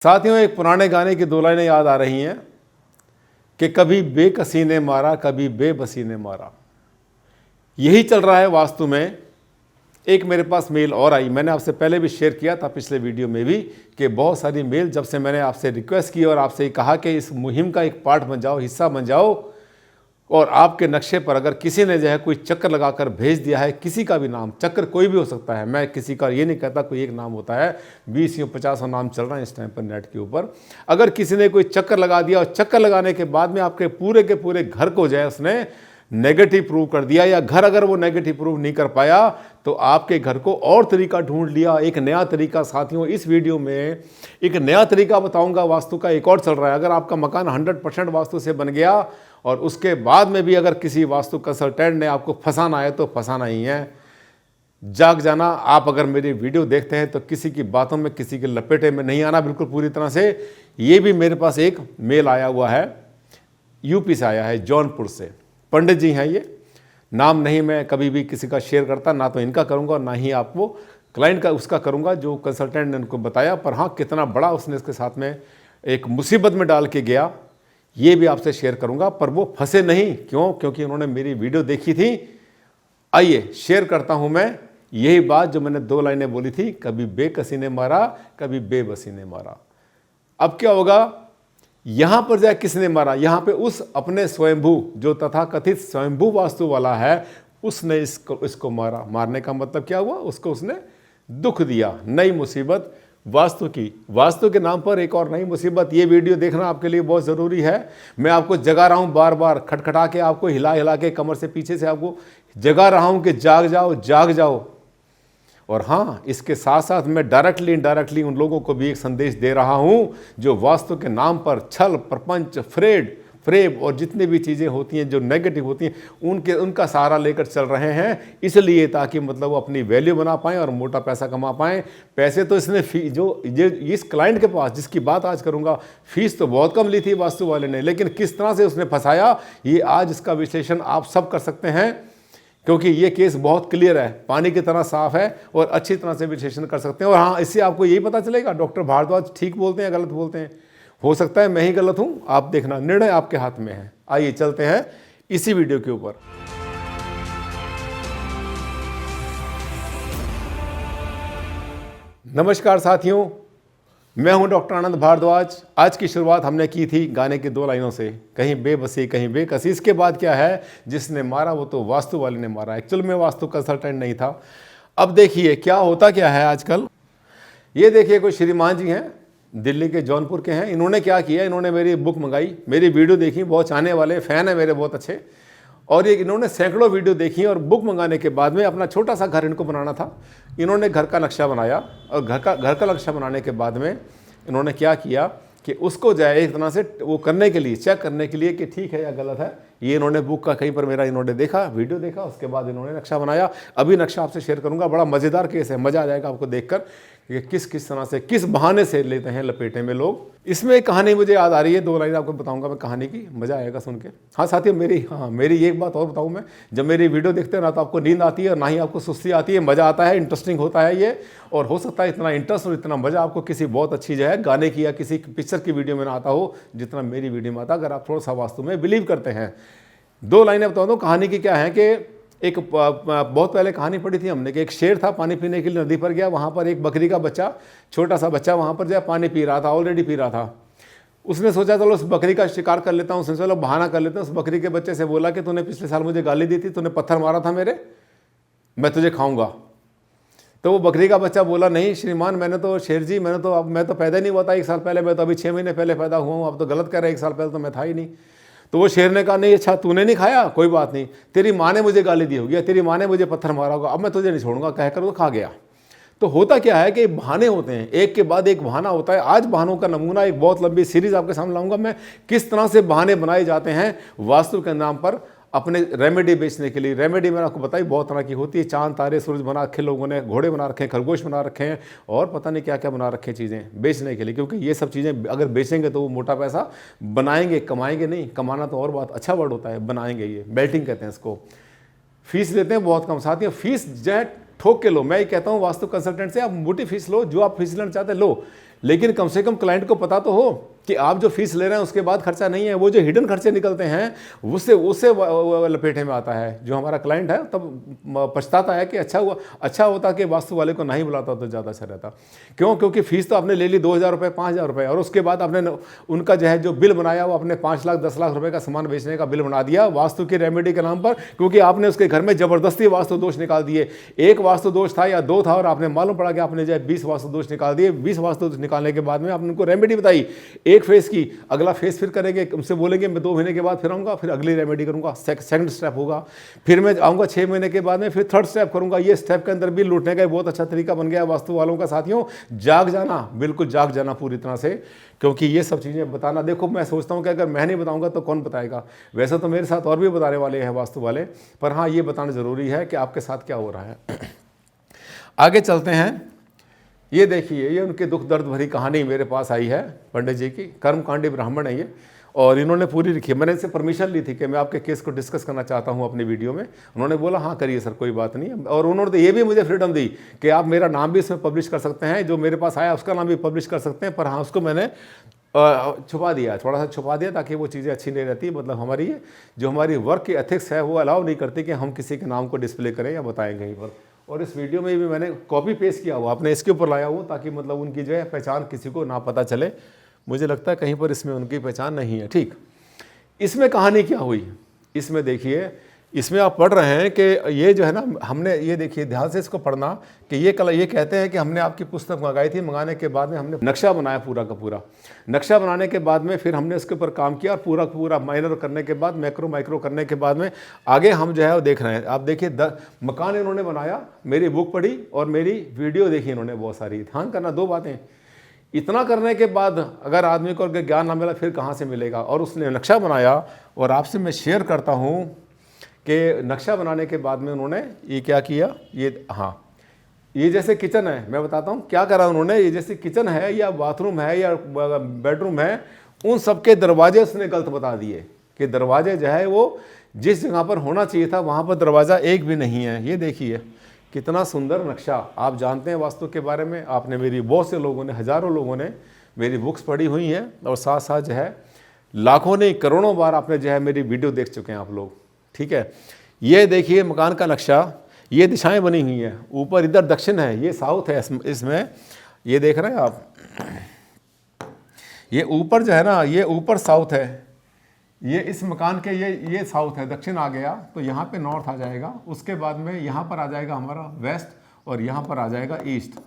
साथियों, एक पुराने गाने की दो लाइनें याद आ रही हैं कि कभी बेकसी ने मारा, कभी बेबसी ने मारा। यही चल रहा है वास्तु में। एक मेरे पास मेल और आई, मैंने आपसे पहले भी शेयर किया था पिछले वीडियो में भी, कि बहुत सारी मेल जब से मैंने आपसे रिक्वेस्ट की और आपसे कहा कि इस मुहिम का एक पार्ट बन जाओ, हिस्सा बन जाओ, और आपके नक्शे पर अगर किसी ने जो है कोई चक्कर लगाकर भेज दिया है, किसी का भी नाम, चक्कर कोई भी हो सकता है, मैं किसी का ये नहीं कहता कोई एक नाम होता है, 20 या 50 नाम चल रहा है इस टाइम पर नेट के ऊपर। अगर किसी ने कोई चक्कर लगा दिया और चक्कर लगाने के बाद में आपके पूरे के पूरे घर को जो है उसने नेगेटिव प्रूव कर दिया, या घर अगर वो नेगेटिव प्रूव नहीं कर पाया तो आपके घर को और तरीका ढूंढ लिया, एक नया तरीका। साथियों, इस वीडियो में एक नया तरीका बताऊंगा वास्तु का, एक और चल रहा है। अगर आपका मकान 100% वास्तु से बन गया और उसके बाद में भी अगर किसी वास्तु कंसल्टेंट ने आपको फंसाना है तो फंसाना ही है। जाग जाना, आप अगर मेरी वीडियो देखते हैं तो किसी की बातों में, किसी के लपेटे में नहीं आना, बिल्कुल पूरी तरह से। ये भी मेरे पास एक मेल आया हुआ है, यूपी से आया है, जौनपुर से। पंडित जी हैं ये, नाम नहीं मैं कभी भी किसी का शेयर करता, ना तो इनका करूंगा और ना ही आपको क्लाइंट का उसका करूंगा जो कंसल्टेंट ने उनको बताया। पर हाँ, कितना बड़ा उसने इसके साथ में एक मुसीबत में डाल के गया, ये भी आपसे शेयर करूंगा। पर वो फंसे नहीं, क्यों? क्योंकि उन्होंने मेरी वीडियो देखी थी। आइए शेयर करता हूं मैं यही बात जो मैंने दो लाइनें बोली थी, कभी बेकसी ने मारा, कभी बेबसी ने मारा। अब क्या होगा, यहां पर जाए किसने मारा, यहां पे उस अपने स्वयंभू, जो तथाकथित स्वयंभू वास्तु वाला है, उसने इसको मारा। मारने का मतलब क्या हुआ, उसको उसने दुख दिया, नई मुसीबत वास्तु की। वास्तु के नाम पर एक और नई मुसीबत। ये वीडियो देखना आपके लिए बहुत ज़रूरी है। मैं आपको जगा रहा हूँ, बार बार खटखटा के आपको, हिला हिला के, कमर से पीछे से आपको जगा रहा हूँ कि जाग जाओ, जाग जाओ। और हाँ, इसके साथ साथ मैं डायरेक्टली इनडायरेक्टली उन लोगों को भी एक संदेश दे रहा हूँ जो वास्तु के नाम पर छल, प्रपंच, फ्रेब और जितनी भी चीज़ें होती हैं जो नेगेटिव होती हैं, उनका सहारा लेकर चल रहे हैं, इसलिए ताकि मतलब वो अपनी वैल्यू बना पाएँ और मोटा पैसा कमा पाएँ। पैसे तो इसने इस क्लाइंट के पास, जिसकी बात आज करूँगा, फीस तो बहुत कम ली थी वास्तु वाले ने, लेकिन किस तरह से उसने फंसाया, ये आज इसका विश्लेषण आप सब कर सकते हैं, क्योंकि ये केस बहुत क्लियर है, पानी की तरह साफ है और अच्छी तरह से विश्लेषण कर सकते हैं। और हाँ, इससे आपको यही पता चलेगा डॉक्टर भारद्वाज ठीक बोलते हैं या गलत बोलते हैं। हो सकता है मैं ही गलत हूं, आप देखना, निर्णय आपके हाथ में है। आइए चलते हैं इसी वीडियो के ऊपर। नमस्कार साथियों, मैं हूं डॉक्टर आनंद भारद्वाज। आज की शुरुआत हमने की थी गाने की दो लाइनों से, कहीं बेबसी कहीं बेकसी। इसके बाद क्या है, जिसने मारा वो तो वास्तु वाले ने मारा। एक्चुअल में वास्तु कंसल्टेंट नहीं था। अब देखिए क्या होता क्या है आजकल। ये देखिए कोई श्रीमान जी हैं, दिल्ली के जौनपुर के हैं। इन्होंने क्या किया, इन्होंने मेरी बुक मंगाई, मेरी वीडियो देखी, बहुत चाहने वाले फैन है मेरे बहुत अच्छे। और ये इन्होंने सैकड़ों वीडियो देखी और बुक मंगाने के बाद में अपना छोटा सा घर इनको बनाना था। इन्होंने घर का नक्शा बनाया और घर का नक्शा बनाने के बाद में इन्होंने क्या किया कि उसको जाए एक तरह से वो करने के लिए, चेक करने के लिए कि ठीक है या गलत है। ये इन्होंने बुक का कहीं पर मेरा इन्होंने देखा, वीडियो देखा, उसके बाद इन्होंने नक्शा बनाया। अभी नक्शा आपसे शेयर करूंगा, बड़ा मज़ेदार केस है, मज़ा आ जाएगा आपको देखकर कि किस तरह से, किस बहाने से लेते हैं लपेटे में लोग। इसमें एक कहानी मुझे याद आ रही है, दो लाइन आपको बताऊंगा मैं कहानी की, मज़ा आएगा सुन के। हाँ साथियों, मेरी एक बात और बताऊँ मैं, जब मेरी वीडियो देखते हैं ना तो आपको नींद आती है और ना ही आपको सुस्ती आती है, मज़ा आता है, इंटरेस्टिंग होता है ये। और हो सकता है इतना इंटरेस्ट और इतना मज़ा आपको किसी बहुत अच्छी जो है गाने की या किसी पिक्चर की वीडियो में ना आता हो जितना मेरी वीडियो में आता, अगर आप थोड़ा सा वास्तु में बिलीव करते हैं। दो लाइनें बता दो कहानी की। क्या है कि एक बहुत पहले कहानी पढ़ी थी हमने कि एक शेर था, पानी पीने के लिए नदी पर गया। वहाँ पर एक बकरी का बच्चा, छोटा सा बच्चा वहाँ पर जो पानी पी रहा था, ऑलरेडी पी रहा था। उसने सोचा चलो उस बकरी का शिकार कर लेता हूँ, उसने चलो बहाना कर लेता हूँ। उस बकरी के बच्चे से बोला कि तूने पिछले साल मुझे गाली दी थी, तूने पत्थर मारा था मेरे, मैं तुझे खाऊंगा। तो वो बकरी का बच्चा बोला, नहीं श्रीमान, मैं तो पैदा ही नहीं हुआ था 1 साल पहले, मैं तो अभी 6 महीने पहले पैदा हुआ हूँ। अब तो गलत कर रहे, 1 साल पहले तो मैं था ही नहीं। तो वो शेर ने कहा, नहीं अच्छा तूने नहीं खाया, कोई बात नहीं, तेरी माँ ने मुझे गाली दी होगी या तेरी माँ ने मुझे पत्थर मारा होगा, अब मैं तुझे नहीं छोड़ूंगा, कहकर वो खा गया। तो होता क्या है कि बहाने होते हैं, एक के बाद एक बहाना होता है। आज बहानों का नमूना, एक बहुत लंबी सीरीज आपके सामने लाऊंगा मैं, किस तरह से बहाने बनाए जाते हैं वास्तु के नाम पर अपने रेमेडी बेचने के लिए। रेमेडी मैंने आपको बताई बहुत तरह की होती है, चांद तारे सूरज बना रखे लोगों ने, घोड़े बना रखे हैं, खरगोश बना रखे हैं और पता नहीं क्या क्या बना रखे हैं चीज़ें बेचने के लिए। क्योंकि ये सब चीज़ें अगर बेचेंगे तो वो मोटा पैसा बनाएंगे, कमाएंगे नहीं। कमाना तो और बात अच्छा वर्ड होता है, बनाएंगे, ये बेल्टिंग कहते हैं इसको। फीस लेते हैं बहुत कम। साथियों, फीस जो है ठोक के लो। मैं ये कहता हूँ वास्तु कंसल्टेंट से आप मोटी फीस लो, जो आप फीस लेना चाहते हैं लो, लेकिन कम से कम क्लाइंट को पता तो हो कि आप जो फीस ले रहे हैं उसके बाद खर्चा नहीं है। वो जो हिडन खर्चे निकलते हैं उससे लपेटे में आता है जो हमारा क्लाइंट है, तब पछताता है कि अच्छा होता कि वास्तु वाले को नहीं बुलाता तो ज़्यादा अच्छा रहता। क्यों? क्योंकि फीस तो आपने ले ली 2,000 रुपये, 5,000 रुपये, और उसके बाद आपने उनका जो है जो बिल बनाया वो आपने 5 लाख 10 लाख रुपये का सामान बेचने का बिल बना दिया वास्तु की रेमेडी के नाम पर, क्योंकि आपने उसके घर में ज़बरदस्ती वास्तु दोष निकाल दिए। एक वास्तु दोष था या 2 था और आपने मालूम पड़ा कि आपने जो है 20 वास्तु दोष निकाल दिए। 20 वास्तु दोष निकालने के बाद में आपने उनको रेमेडी बताई एक फेस की, अगला फेस फिर करेंगे, उनसे बोलेंगे मैं 2 महीने के बाद फिर आऊँगा, फिर अगली रेमेडी करूँगा, सेकंड स्टेप होगा, फिर मैं आऊँगा 6 महीने के बाद में, फिर थर्ड स्टेप करूँगा। ये स्टेप के अंदर भी लूटने का बहुत अच्छा तरीका बन गया वास्तु वालों का। साथियों, जाग जाना, बिल्कुल जाग जाना पूरी तरह से, क्योंकि ये सब चीज़ें बताना, देखो मैं सोचता हूँ कि अगर मैं नहीं बताऊँगा तो कौन बताएगा। वैसे तो मेरे साथ और भी बताने वाले हैं वास्तु वाले, पर हाँ ये बताना ज़रूरी है कि आपके साथ क्या हो रहा है। आगे चलते हैं। ये देखिए, ये उनके दुख दर्द भरी कहानी मेरे पास आई है पंडित जी की। कर्मकांडी ब्राह्मण है ये, और इन्होंने पूरी लिखी है। मैंने इनसे परमिशन ली थी कि मैं आपके केस को डिस्कस करना चाहता हूँ अपनी वीडियो में। उन्होंने बोला हाँ करिए सर, कोई बात नहीं। और उन्होंने ये भी मुझे फ्रीडम दी कि आप मेरा नाम भी इसमें पब्लिश कर सकते हैं, जो मेरे पास आया उसका नाम भी पब्लिश कर सकते हैं, पर हाँ उसको मैंने छुपा दिया, थोड़ा सा छुपा दिया, ताकि वो चीज़ें अच्छी नहीं रहती। मतलब हमारी जो हमारी वर्क की एथिक्स है वो अलाउ नहीं करती कि हम किसी के नाम को डिस्प्ले करें या बताएं कहीं पर। और इस वीडियो में भी मैंने कॉपी पेस्ट किया हुआ, अपने इसके ऊपर लाया हुआ, ताकि मतलब उनकी जो है पहचान किसी को ना पता चले। मुझे लगता है कहीं पर इसमें उनकी पहचान नहीं है। ठीक, इसमें कहानी क्या हुई, इसमें देखिए, इसमें आप पढ़ रहे हैं कि ये जो है ना, हमने ये देखिए ध्यान से इसको पढ़ना कि ये कहते हैं कि हमने आपकी पुस्तक मंगाई थी, मंगाने के बाद में हमने नक्शा बनाया पूरा का पूरा। नक्शा बनाने के बाद में फिर हमने इसके ऊपर काम किया, और पूरा का पूरा माइनर करने के बाद माइक्रो करने के बाद में आगे हम जो है वो देख रहे हैं। आप देखिए मकान इन्होंने बनाया, मेरी बुक पढ़ी और मेरी वीडियो देखी इन्होंने बहुत सारी। ध्यान करना 2 बातें, इतना करने के बाद अगर आदमी को ज्ञान ना मिला फिर कहाँ से मिलेगा। और उसने नक्शा बनाया, और आपसे मैं शेयर करता हूँ कि नक्शा बनाने के बाद में उन्होंने ये क्या किया। ये हाँ, ये जैसे किचन है, मैं बताता हूँ क्या करा उन्होंने। ये जैसे किचन है या बाथरूम है या बेडरूम है, उन सब के दरवाजे उसने गलत बता दिए कि दरवाजे जो है वो जिस जगह पर होना चाहिए था वहाँ पर दरवाज़ा एक भी नहीं है। ये देखिए कितना सुंदर नक्शा। आप जानते हैं वास्तु के बारे में, आपने मेरी बहुत से लोगों ने, हज़ारों लोगों ने मेरी बुक्स पढ़ी हुई हैं, और साथ साथ जो है लाखों ने, करोड़ों बार आपने जो है मेरी वीडियो देख चुके हैं आप लोग। ठीक है, ये देखिए मकान का नक्शा, ये दिशाएं बनी हुई हैं। ऊपर इधर दक्षिण है, ये साउथ है इसमें, ये देख रहे हैं आप, ये ऊपर जो है ना, ये ऊपर साउथ है, ये इस मकान के ये साउथ है, दक्षिण आ गया तो यहाँ पे नॉर्थ आ जाएगा। उसके बाद में यहाँ पर आ जाएगा हमारा वेस्ट, और यहाँ पर आ जाएगा ईस्ट।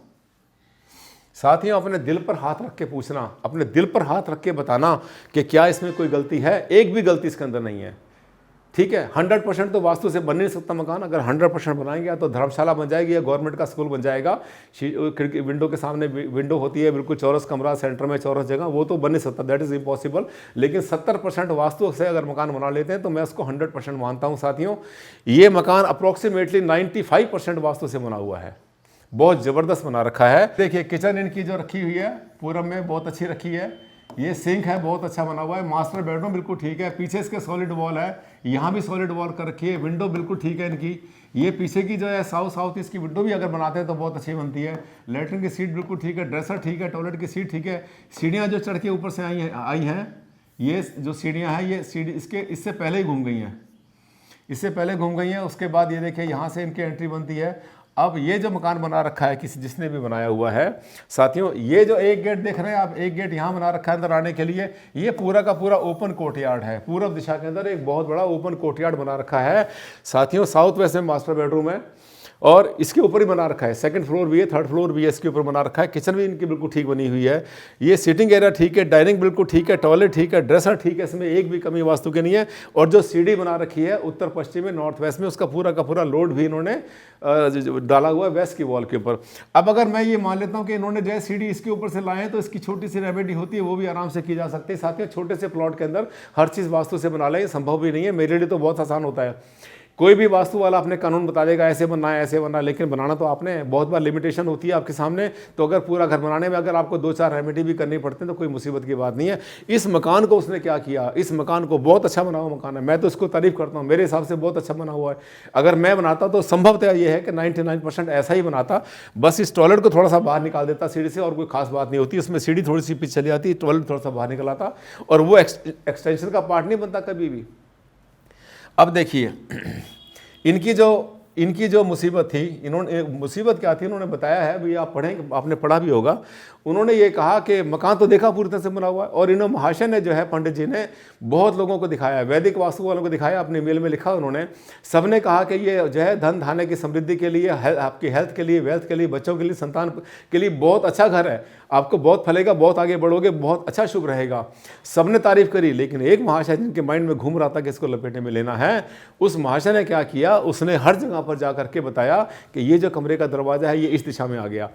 साथियों, अपने दिल पर हाथ रख के पूछना, अपने दिल पर हाथ रख के बताना कि क्या इसमें कोई गलती है। एक भी गलती इसके अंदर नहीं है। ठीक है, 100% तो वास्तु से बन नहीं सकता मकान। अगर 100% बनाएंगे तो धर्मशाला बन जाएगी या गवर्नमेंट का स्कूल बन जाएगा। खिड़की विंडो के सामने विंडो होती है, बिल्कुल चौरस कमरा, सेंटर में चौरस जगह, वो तो बन नहीं सकता, दैट इज़ इम्पॉसिबल। लेकिन 70% वास्तु से अगर मकान बना लेते हैं तो मैं उसको 100% मानता हूँ। साथियों, ये मकान अप्रोक्सीमेटली 95% वास्तु से बना हुआ है, बहुत ज़बरदस्त बना रखा है। देखिए किचन इनकी जो रखी हुई है पूरब में बहुत अच्छी रखी है। ये सिंक है, बहुत अच्छा बना हुआ है। मास्टर बेडरूम बिल्कुल ठीक है, पीछे इसके सॉलिड वॉल है, यहाँ भी सॉलिड वॉल कर रखी है। विंडो बिल्कुल ठीक है इनकी। ये पीछे की जो है साउथ ईस्ट की विंडो भी अगर बनाते हैं तो बहुत अच्छी बनती है। लेटरिन की सीट बिल्कुल ठीक है, ड्रेसर ठीक है, टॉयलेट की सीट ठीक है। सीढ़ियाँ जो चढ़ के ऊपर से आई हैं, ये जो सीढ़ियाँ हैं, ये सीढ़ी इससे पहले ही घूम गई हैं, इससे पहले घूम गई हैं। उसके बाद ये देखिए यहाँ से इनकी एंट्री बनती है। अब ये जो मकान बना रखा है जिसने भी बनाया हुआ है, साथियों, ये जो एक गेट देख रहे हैं आप, एक गेट यहाँ बना रखा है अंदर आने के लिए। ये पूरा का पूरा ओपन कोर्टयार्ड है। पूरब दिशा के अंदर एक बहुत बड़ा ओपन कोर्टयार्ड बना रखा है। साथियों, साउथ वेस्ट में मास्टर बेडरूम है, और इसके ऊपर ही बना रखा है। 2nd फ्लोर भी है, 3rd फ्लोर भी है, इसके ऊपर बना रखा है। किचन भी इनकी बिल्कुल ठीक बनी हुई है। ये सिटिंग एरिया ठीक है, डाइनिंग बिल्कुल ठीक है, टॉयलेट ठीक है, ड्रेसर ठीक है, इसमें एक भी कमी वास्तु की नहीं है। और जो सीढ़ी बना रखी है उत्तर पश्चिम में, नॉर्थ वेस्ट में, उसका पूरा का पूरा लोड भी इन्होंने डाला हुआ है वेस्ट की वॉल के ऊपर। अब अगर मैं ये मान लेता हूँ कि इन्होंने जो सीढ़ी इसके ऊपर से लाए तो इसकी छोटी सी रेमेडी होती है, वो भी आराम से की जा सकती है। साथियों, छोटे से प्लॉट के अंदर हर चीज़ वास्तु से बना लें, संभव भी नहीं है। मेरे लिए तो बहुत आसान होता है। कोई भी वास्तु वाला अपने कानून बता देगा ऐसे बनना है ऐसे बनना है, लेकिन बनाना तो आपने है। बहुत बार लिमिटेशन होती है आपके सामने, तो अगर पूरा घर बनाने में अगर आपको 2-4 रेमेडी भी करनी पड़ती है तो कोई मुसीबत की बात नहीं है। इस मकान को उसने क्या किया, इस मकान को बहुत अच्छा बना हुआ मकान है, मैं तो इसको तारीफ करता हूँ, मेरे हिसाब से बहुत अच्छा बना हुआ है। अगर मैं बनाता तो संभवतः ये है कि 99% ऐसा ही बनाता, बस इस टॉयलेट को थोड़ा सा बाहर निकाल देता सीढ़ी से, और कोई खास बात नहीं होती, उसमें सीढ़ी थोड़ी सी पीछे चली जाती, टॉयलेट थोड़ा सा बाहर निकल आता, और वो एक्सटेंशन का पार्ट नहीं बनता कभी भी। अब देखिए इनकी जो मुसीबत थी, इन्होंने मुसीबत क्या थी उन्होंने बताया है, भी आप पढ़ें, आपने पढ़ा भी होगा। उन्होंने ये कहा कि मकान तो देखा पूरी तरह से बना हुआ है, और इन्होंने महाशय ने जो है पंडित जी ने बहुत लोगों को दिखाया, वैदिक वास्तु वालों को दिखाया, अपने मेल में लिखा उन्होंने। सबने कहा कि ये जो है धन धान्य की समृद्धि के लिए, आपकी हेल्थ के लिए, वेल्थ के लिए, बच्चों के लिए, संतान के लिए बहुत अच्छा घर है, आपको बहुत फलेगा, बहुत आगे बढ़ोगे, बहुत अच्छा शुभ रहेगा। सबने तारीफ करी, लेकिन एक महाशय जिनके माइंड में घूम रहा था कि इसको लपेटे में लेना है, उस महाशय ने क्या किया, उसने हर जगह पर जा करके बताया कि ये जो कमरे का दरवाजा है ये इस दिशा में आ गया,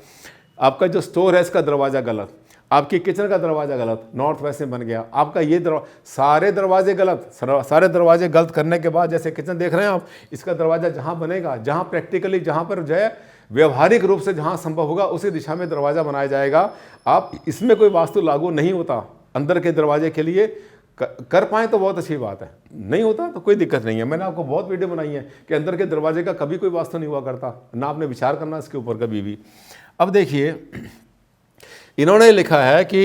आपका जो स्टोर है इसका दरवाजा गलत, आपकी किचन का दरवाजा गलत, नॉर्थ वेस्ट में बन गया, आपका ये सारे दरवाजे गलत। सारे दरवाजे गलत करने के बाद, जैसे किचन देख रहे हैं आप, इसका दरवाजा जहां बनेगा, जहां प्रैक्टिकली, जहां पर जो है व्यवहारिक रूप से जहां संभव होगा उसी दिशा में दरवाजा बनाया जाएगा। आप इसमें कोई वास्तु लागू नहीं होता, अंदर के दरवाजे के लिए कर पाएँ तो बहुत अच्छी बात है, नहीं होता तो कोई दिक्कत नहीं है। मैंने आपको बहुत वीडियो बनाई है कि अंदर के दरवाजे का कभी कोई वास्तु नहीं हुआ करता, ना आपने विचार करना इसके ऊपर कभी भी। अब देखिए इन्होंने लिखा है कि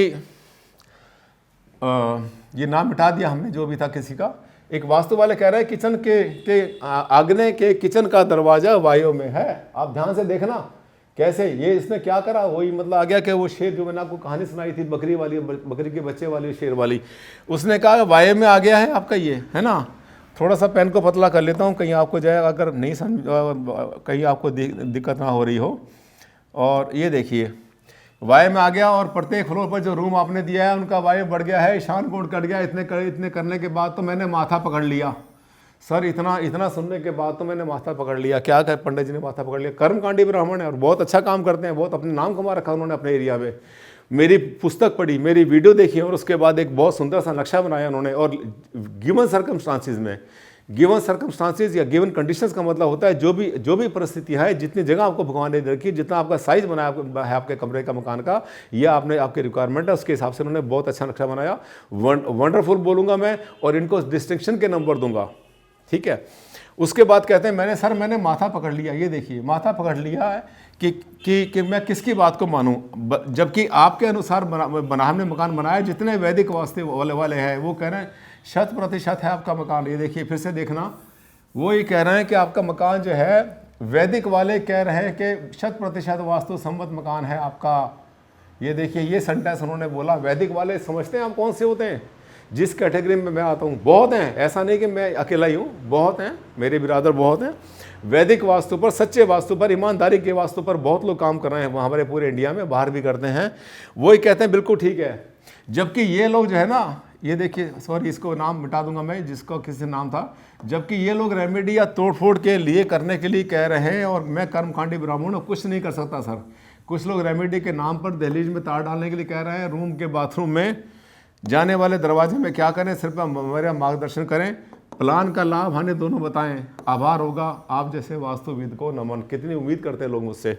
ये नाम मिटा दिया हमने जो भी था किसी का। एक वास्तु वाले कह रहे हैं किचन के आग्नेय के किचन का दरवाजा वायु में है। आप ध्यान से देखना कैसे ये इसने क्या करा, वही मतलब आ गया कि वो शेर जो मैंने आपको कहानी सुनाई थी बकरी वाली, बकरी के बच्चे वाली, शेर वाली, उसने कहा वायु में आ गया है आपका ये है ना। थोड़ा सा पेन को पतला कर लेता हूँ कहीं आपको जाए, अगर नहीं समझ, कहीं आपको दिक्कत ना हो रही हो। और ये देखिए वायु में आ गया, और प्रत्येक फ्लोर पर जो रूम आपने दिया है उनका वायु बढ़ गया है, ईशान कोण कट गया। इतने करने के बाद तो मैंने माथा पकड़ लिया सर, इतना सुनने के बाद तो मैंने माथा पकड़ लिया। क्या कर पंडित जी ने माथा पकड़ लिया, कर्मकांडी ब्राह्मण है और बहुत अच्छा काम करते हैं, बहुत अपने नाम कमा रखा उन्होंने अपने एरिया में। मेरी पुस्तक पढ़ी, मेरी वीडियो देखी, और उसके बाद एक बहुत सुंदर सा नक्शा बनाया उन्होंने। और गिवन सर्कमस्टांसिस में, गिवन सर्कमस्टांसिस या गिवन कंडीशंस का मतलब होता है जो भी परिस्थितियाँ है, जितनी जगह आपको भगवान ने रखी, जितना आपका साइज बनाया है आपके कमरे का, मकान का, या आपने आपके रिक्वायरमेंट है उसके हिसाब से उन्होंने बहुत अच्छा नक्शा बनाया। वंडरफुल बोलूँगा मैं, और इनको डिस्टिंक्शन के नंबर दूंगा, ठीक है। उसके बाद कहते हैं मैंने माथा पकड़ लिया। ये देखिए माथा पकड़ लिया है कि मैं किसकी बात को मानूं, जबकि आपके अनुसार हमने मकान बनाया, जितने वैदिक वास्तु वाले हैं वो कह रहे हैं 100% है आपका मकान। ये देखिए फिर से देखना, वो ये कह रहे हैं कि आपका मकान जो है, वैदिक वाले कह रहे हैं कि 100% वास्तु सम्मत मकान है आपका। ये देखिए ये सेंटेंस उन्होंने बोला। वैदिक वाले समझते हैं आप कौन से होते हैं, जिस कैटेगरी में मैं आता हूँ, बहुत हैं, ऐसा नहीं कि मैं अकेला ही हूँ, बहुत हैं, मेरे बिरादर बहुत हैं। वैदिक वास्तु पर, सच्चे वास्तु पर, ईमानदारी के वास्तु पर बहुत लोग काम कर रहे हैं हमारे पूरे इंडिया में, बाहर भी करते हैं। वही कहते हैं बिल्कुल ठीक है, जबकि ये लोग जो है ना, ये देखिए सॉरी इसको नाम मिटा दूंगा मैं, जिसको किसी नाम था, जबकि ये लोग रेमेडी या तोड़फोड़ के लिए करने के लिए कह रहे हैं, और मैं कर्मकांडी ब्राह्मण हूँ, कुछ नहीं कर सकता सर। कुछ लोग रेमेडी के नाम पर दहलीज में तार डालने के लिए कह रहे हैं, रूम के बाथरूम में जाने वाले दरवाजे में क्या करें, सिर्फ मेरा मार्गदर्शन करें, प्लान का लाभ हानि दोनों बताएं, आभार होगा आप जैसे वास्तुविद को नमन। कितनी उम्मीद करते हैं लोग मुझसे,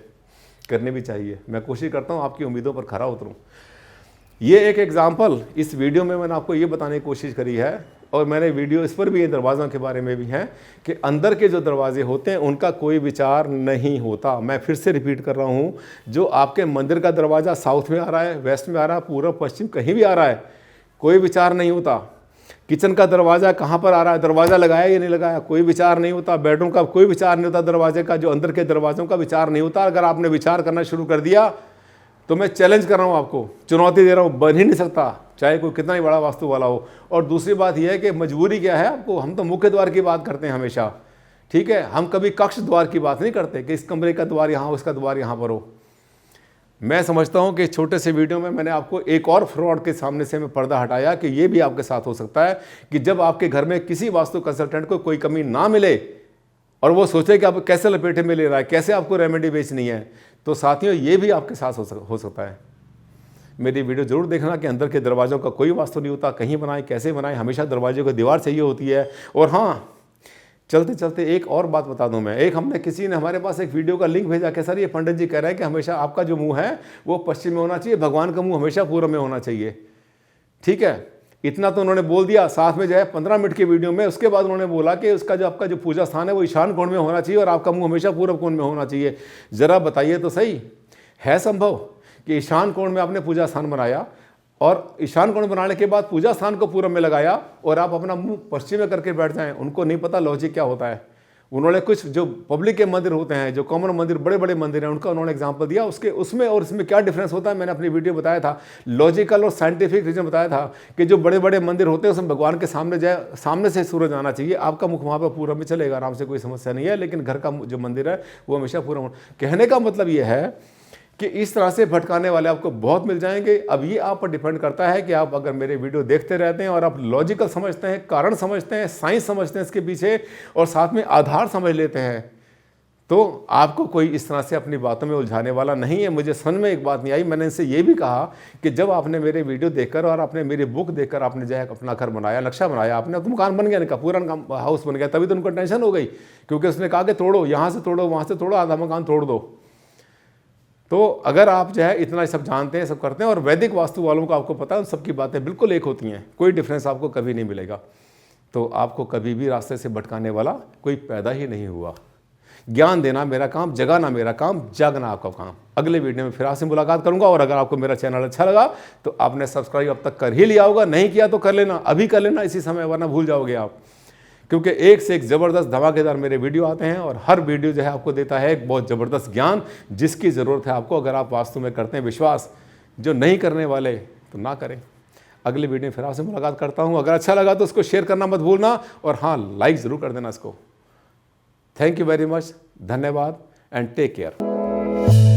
करनी भी चाहिए। मैं कोशिश करता हूं आपकी उम्मीदों पर खरा उतरूं। ये एक एग्जाम्पल इस वीडियो में मैंने आपको ये बताने की कोशिश करी है, और मैंने वीडियो इस पर भी, दरवाज़ों के बारे में भी है, कि अंदर के जो दरवाजे होते हैं उनका कोई विचार नहीं होता। मैं फिर से रिपीट कर रहा हूँ, जो आपके मंदिर का दरवाज़ा साउथ में आ रहा है, वेस्ट में आ रहा है, पूर्व पश्चिम कहीं भी आ रहा है, कोई विचार नहीं होता। किचन का दरवाज़ा कहाँ पर आ रहा है, दरवाज़ा लगाया या नहीं लगाया, कोई विचार नहीं होता। बेडरूम का कोई विचार नहीं होता, दरवाजे का, जो अंदर के दरवाज़ों का विचार नहीं होता। अगर आपने विचार करना शुरू कर दिया तो मैं चैलेंज कर रहा हूँ, आपको चुनौती दे रहा हूँ, बन ही नहीं सकता, चाहे कोई कितना ही बड़ा वास्तु वाला हो। और दूसरी बात यह है कि मजबूरी क्या है आपको, हम तो मुख्य द्वार की बात करते हैं हमेशा, ठीक है, हम कभी कक्ष द्वार की बात नहीं करते कि इस कमरे का द्वार यहाँ हो, इसका द्वार यहाँ पर हो। मैं समझता हूं कि छोटे से वीडियो में मैंने आपको एक और फ्रॉड के सामने से मैं पर्दा हटाया कि ये भी आपके साथ हो सकता है, कि जब आपके घर में किसी वास्तु कंसल्टेंट को कोई कमी ना मिले और वो सोचे कि आप कैसे लपेटे में ले रहा है, कैसे आपको रेमेडी बेचनी है, तो साथियों ये भी आपके साथ हो सकता है। मेरी वीडियो जरूर देखना कि अंदर के दरवाज़ों का कोई वास्तु नहीं होता, कहीं बनाए कैसे बनाए, हमेशा दरवाजे को दीवार चाहिए होती है। और हाँ, चलते चलते एक और बात बता दूं मैं, एक हमने किसी ने हमारे पास एक वीडियो का लिंक भेजा कि सर ये पंडित जी कह रहे हैं कि हमेशा आपका जो मुंह है वो पश्चिम में होना चाहिए, भगवान का मुंह हमेशा पूर्व में होना चाहिए। ठीक है, इतना तो उन्होंने बोल दिया, साथ में जो है 15 मिनट की वीडियो में उसके बाद उन्होंने बोला कि उसका जो आपका जो पूजा स्थान है वो ईशान कोण में होना चाहिए और आपका मुंह हमेशा पूर्व कोण में होना चाहिए। ज़रा बताइए तो सही, है संभव कि ईशान कोण में आपने पूजा स्थान बनाया और ईशान कोण बनाने के बाद पूजा स्थान को पूर्व में लगाया और आप अपना मुंह पश्चिम में करके बैठ जाएं? उनको नहीं पता लॉजिक क्या होता है। उन्होंने कुछ जो पब्लिक के मंदिर होते हैं, जो कॉमन मंदिर, बड़े बड़े मंदिर हैं, उनका उन्होंने एग्जांपल दिया, उसके उसमें और इसमें क्या डिफरेंस होता है मैंने अपनी वीडियो बताया था, लॉजिकल और साइंटिफिक रीजन बताया था कि जो बड़े बड़े मंदिर होते हैं उसमें भगवान के सामने जाए, सामने से सूरज आना चाहिए, आपका मुख वहाँ पर पूर्व में चलेगा, आराम से, कोई समस्या नहीं है। लेकिन घर का जो मंदिर है वो हमेशा पूर्व। कहने का मतलब ये है कि इस तरह से भटकाने वाले आपको बहुत मिल जाएंगे। अब ये आप पर डिपेंड करता है कि आप अगर मेरे वीडियो देखते रहते हैं और आप लॉजिकल समझते हैं, कारण समझते हैं, साइंस समझते हैं इसके पीछे और साथ में आधार समझ लेते हैं, तो आपको कोई इस तरह से अपनी बातों में उलझाने वाला नहीं है। मुझे समझ में एक बात नहीं आई, मैंने इनसे ये भी कहा कि जब आपने मेरे वीडियो देखकर और आपने मेरी बुक देखकर आपने जो है अपना घर बनाया, नक्शा बनाया, आपने तो मकान बन गया, इनका पूरा हाउस बन गया, तभी तो उनको टेंशन हो गई, क्योंकि उसने कहा कि तोड़ो, यहाँ से तोड़ो, वहाँ से तोड़ो, आधा मकान तोड़ दो। तो अगर आप जो है इतना सब जानते हैं, सब करते हैं, और वैदिक वास्तु वालों को आपको पता है उन सबकी बातें बिल्कुल एक होती हैं, कोई डिफरेंस आपको कभी नहीं मिलेगा, तो आपको कभी भी रास्ते से भटकाने वाला कोई पैदा ही नहीं हुआ। ज्ञान देना मेरा काम, जगाना मेरा काम, जागना आपका काम। अगले वीडियो में फिर आपसे मुलाकात करूंगा, और अगर आपको मेरा चैनल अच्छा लगा तो आपने सब्सक्राइब अब तक कर ही लिया होगा, नहीं किया तो कर लेना, अभी कर लेना इसी समय, वरना भूल जाओगे आप, क्योंकि एक से एक ज़बरदस्त धमाकेदार मेरे वीडियो आते हैं और हर वीडियो जो है आपको देता है एक बहुत ज़बरदस्त ज्ञान, जिसकी ज़रूरत है आपको, अगर आप वास्तु में करते हैं विश्वास। जो नहीं करने वाले तो ना करें। अगले वीडियो में फिर आपसे मुलाकात करता हूं। अगर अच्छा लगा तो उसको शेयर करना मत भूलना, और हाँ, लाइक ज़रूर कर देना इसको। थैंक यू वेरी मच, धन्यवाद एंड टेक केयर।